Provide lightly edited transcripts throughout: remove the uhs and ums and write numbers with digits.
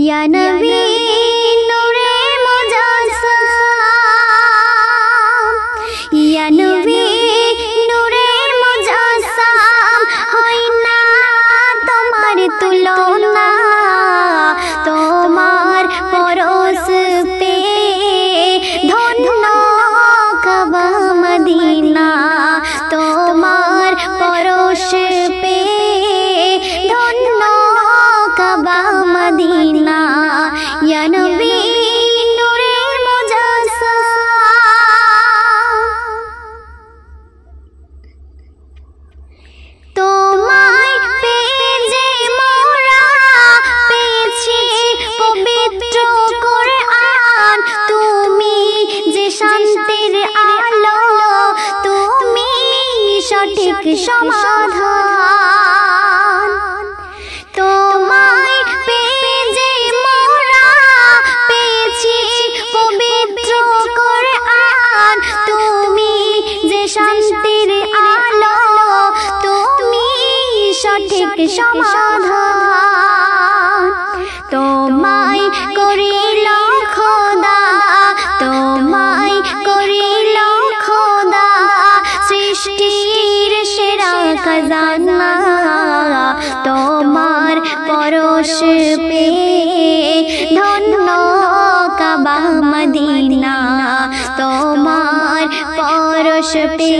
या नबी नूरे मुजस्सम या नबी नूरे मुजस्सम হয় না তোমার তুলনা তোমার পরশ পে ধন্য কাবা মদিনা তোমার পরশ পে ধন্য কাবা মদিনা ইয়া নবী নূরে মুজস্সম তোমায় পেয়ে যে মোরা পেয়েছি পবিত্র কোরআন তুমি যে শান্তির আলো তুমি সঠিক সমাধান তোমায় পেয়ে যে মোরা পেয়েছি পবিত্র কোরআন তুমি যে শান্তির আলো তুমি সঠিক সমাধান তোমায় করিল খোদা তোমায় করিল খোদা সৃষ্টির সেরা খাজানা তোমার পরশ পে ধন্য কাবা মদিনা তোমার পরশ পে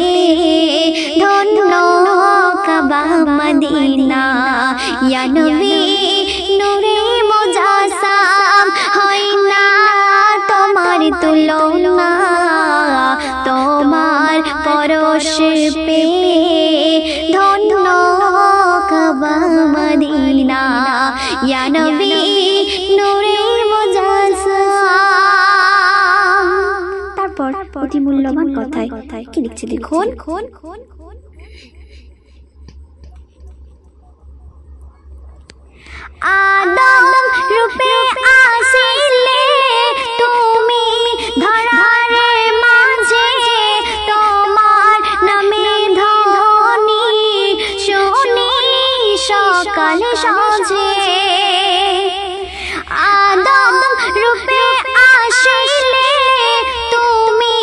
ধন্য কাবা মদিনা ইয়া নবী নূরে মুজস্সম হয় না তোমার তুলনা তোমার পরশ পে ধন্য কাবা মদিনা ইয়া নবী নূরে মুজস্সম। তারপর অতি মূল্যবান কথায় কি লিখছে দেখুন। আদম রূপে আসিলে তুমি ধরার মাঝে তোমার নামে ধ্বনি শুনি সকাল সাঁঝে আদম রূপে আসিলে তুমি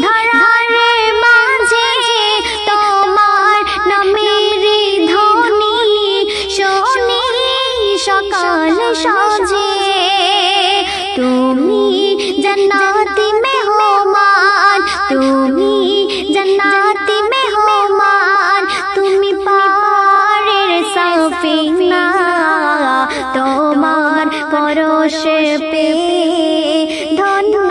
ধরার মাঝে তোমার নামের ধ্বনি শুনি সকাল সাঁঝে তুমি জান্নাতি মেহমান তুমি জান্নাতি মেহমান তুমি পারের সাফিনা তোমার পরশ পে ধন্য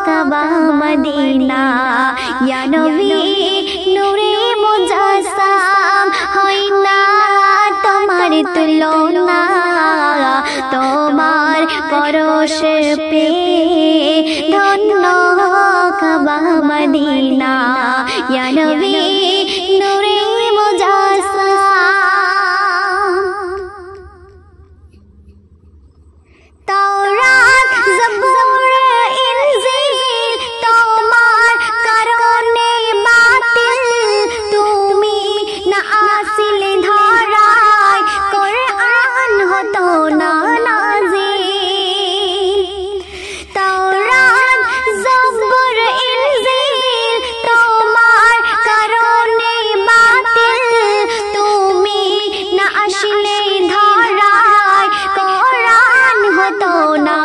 কাবা মদিনা ইয়া নবী নূরে মুজস্সম হয় না তোমার তুলনা তোমার পরশ পে ধন্য কাবা মদিনা ইয়া নবী নূরে মুজস্সম। তাওরাত জবুর ইনজিল তোমার কারণে বাতিল তুমি না আসিলে ধরায় কোরআন হতো না নাজিল তাওরাত জবুর ইনজিল তোমার কারণে বাতিল তুমি না আসিলে ধরায় কোরআন হতো না